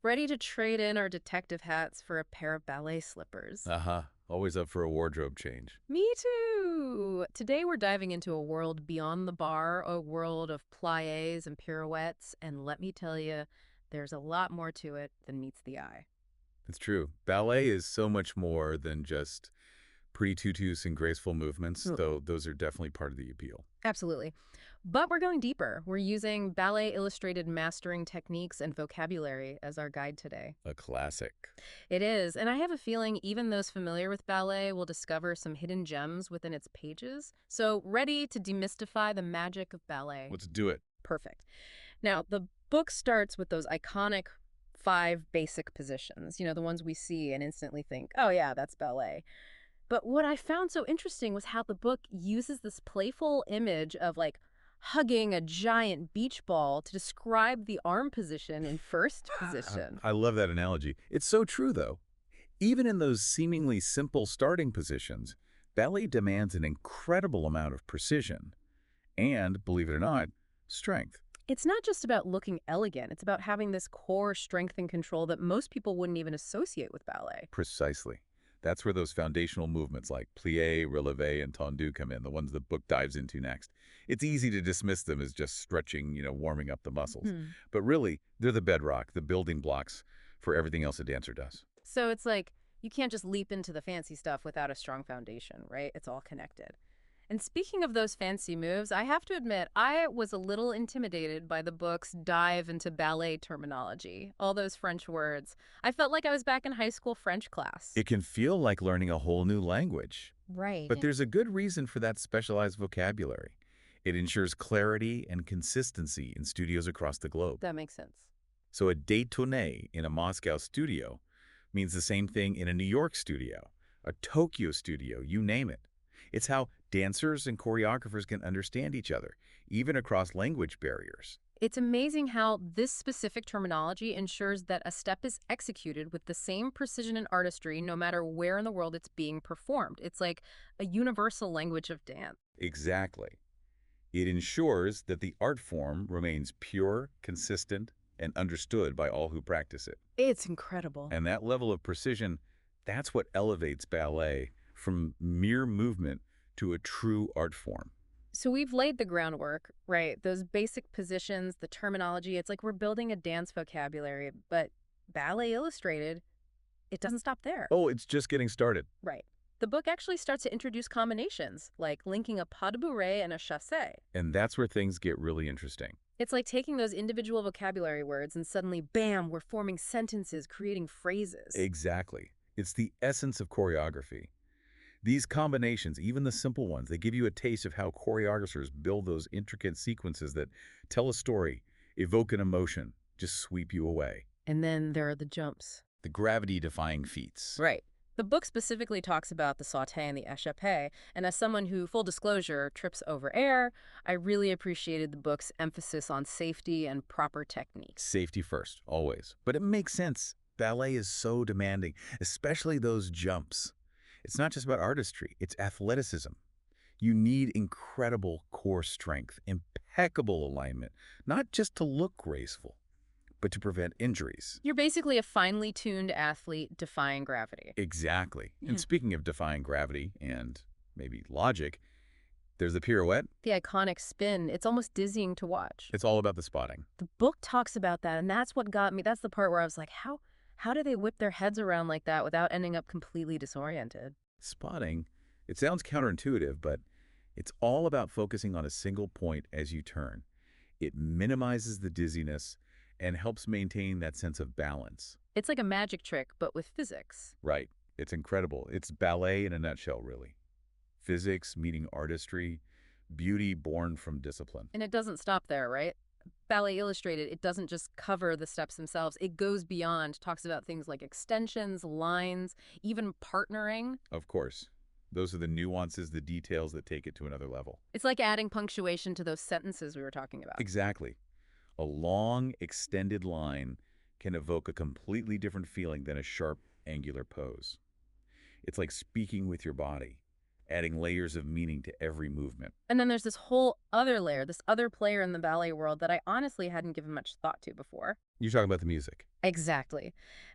ready to trade in our detective hats for a pair of ballet slippers. Uh-huh. Always up for a wardrobe change. Me too! Today we're diving into a world beyond the bar, a world of pliés and pirouettes, and let me tell you, there's a lot more to it than meets the eye. It's true. Ballet is so much more than just pretty tutus and graceful movements, Ooh, though those are definitely part of the appeal. absolutely. But we're going deeper. We're using ballet illustrated mastering techniques and vocabulary as our guide today. A classic. It is, and I have a feeling even those familiar with ballet will discover some hidden gems within its pages. So, ready to demystify the magic of ballet. Let's do it. Perfect. Now, the book starts with those iconic five basic positions, the ones we see and instantly think, oh, yeah, that's ballet. But what I found so interesting was how the book uses this playful image of like hugging a giant beach ball to describe the arm position in first position. I love that analogy. It's so true, though. Even in those seemingly simple starting positions, ballet demands an incredible amount of precision and, believe it or not, strength. It's not just about looking elegant, it's about having this core strength and control that most people wouldn't even associate with ballet. Precisely. That's where those foundational movements like plie, releve, and tendu come in, the ones the book dives into next. It's easy to dismiss them as just stretching, warming up the muscles. Hmm. But really, they're the bedrock, the building blocks for everything else a dancer does. So it's like you can't just leap into the fancy stuff without a strong foundation, right? It's all connected. And speaking of those fancy moves, I have to admit, I was a little intimidated by the book's dive into ballet terminology, all those French words. I felt like I was back in high school French class. It can feel like learning a whole new language, Right. but there's a good reason for that specialized vocabulary. It ensures clarity and consistency in studios across the globe. That makes sense. So a détonné in a Moscow studio means the same thing in a New York studio, a Tokyo studio, you name it. It's how dancers and choreographers can understand each other, even across language barriers. It's amazing how this specific terminology ensures that a step is executed with the same precision and artistry no matter where in the world it's being performed. It's like a universal language of dance. Exactly. It ensures that the art form remains pure, consistent, and understood by all who practice it. It's incredible. And that level of precision, that's what elevates ballet from mere movement to a true art form. So we've laid the groundwork, right? Those basic positions, the terminology, it's like we're building a dance vocabulary, but Ballet Illustrated, it doesn't stop there. Oh, it's just getting started. Right. The book actually starts to introduce combinations, like linking a pas de bourrée and a chassé. And that's where things get really interesting. It's like taking those individual vocabulary words and suddenly, bam, we're forming sentences, creating phrases. Exactly. It's the essence of choreography. These combinations, even the simple ones, they give you a taste of how choreographers build those intricate sequences that tell a story, evoke an emotion, just sweep you away. And then there are the jumps. The gravity-defying feats. Right. The book specifically talks about the sauté and the échappé, and as someone who, full disclosure, trips over air, I really appreciated the book's emphasis on safety and proper techniques. Safety first, always. But it makes sense. Ballet is so demanding, especially those jumps. It's not just about artistry, it's athleticism. You need incredible core strength, impeccable alignment, not just to look graceful, but to prevent injuries. You're basically a finely tuned athlete defying gravity. Exactly. Yeah. And speaking of defying gravity and maybe logic, there's the pirouette. The iconic spin, it's almost dizzying to watch. It's all about the spotting. The book talks about that, and that's what got me. That's the part where I was like, how do they whip their heads around like that without ending up completely disoriented? Spotting, it sounds counterintuitive, but it's all about focusing on a single point as you turn. It minimizes the dizziness and helps maintain that sense of balance. It's like a magic trick, but with physics. Right. It's incredible. It's ballet in a nutshell, really. Physics meeting artistry, beauty born from discipline. And it doesn't stop there, right? Ballet Illustrated, it doesn't just cover the steps themselves. It goes beyond, talks about things like extensions, lines, even partnering. Of course. Those are the nuances, the details that take it to another level. It's like adding punctuation to those sentences we were talking about. Exactly. A long, extended line can evoke a completely different feeling than a sharp, angular pose. It's like speaking with your body, adding layers of meaning to every movement. And then there's this whole other layer, this other player in the ballet world that I honestly hadn't given much thought to before. You're talking about the music. Exactly.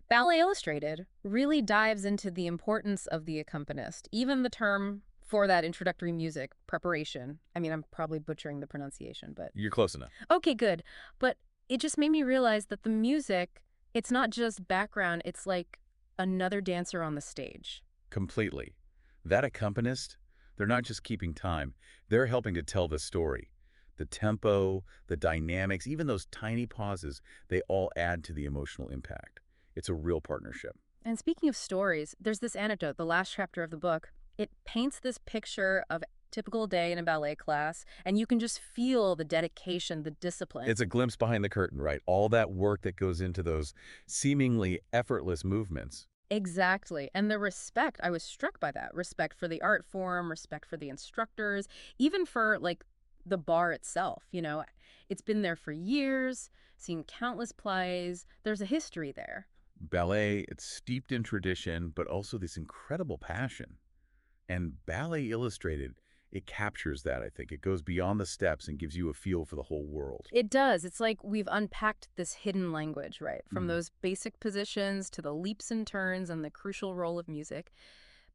Ballet Illustrated really dives into the importance of the accompanist, even the term for that introductory music, preparation. I mean, I'm probably butchering the pronunciation, but You're close enough. okay, good. But it just made me realize that the music, it's not just background, it's like another dancer on the stage. Completely. That accompanist, they're not just keeping time, they're helping to tell the story. The tempo, the dynamics, even those tiny pauses, they all add to the emotional impact. It's a real partnership. And speaking of stories, there's this anecdote, the last chapter of the book. It paints this picture of a typical day in a ballet class, and you can just feel the dedication, the discipline. It's a glimpse behind the curtain, right? All that work that goes into those seemingly effortless movements. Exactly. And the respect, I was struck by that. Respect for the art form, respect for the instructors, even for like the bar itself, It's been there for years, seen countless plays. There's a history there. Ballet, it's steeped in tradition, but also this incredible passion. And Ballet Illustrated, it captures that, I think. It goes beyond the steps and gives you a feel for the whole world. It does. It's like we've unpacked this hidden language, right? From Mm. those basic positions to the leaps and turns and the crucial role of music.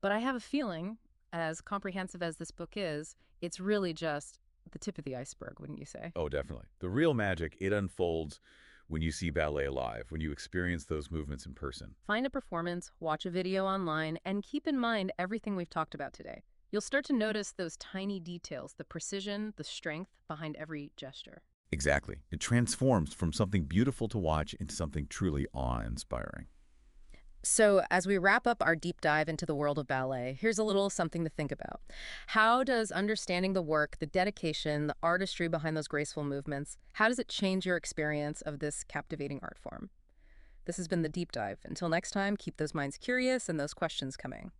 But I have a feeling, as comprehensive as this book is, it's really just the tip of the iceberg, wouldn't you say? Oh, definitely. The real magic, it unfolds when you see ballet live, when you experience those movements in person. Find a performance, watch a video online, and keep in mind everything we've talked about today. You'll start to notice those tiny details, the precision, the strength behind every gesture. Exactly. It transforms from something beautiful to watch into something truly awe-inspiring. So, as we wrap up our deep dive into the world of ballet, here's a little something to think about. How does understanding the work, the dedication, the artistry behind those graceful movements, how does it change your experience of this captivating art form? This has been the deep dive. Until next time, keep those minds curious and those questions coming.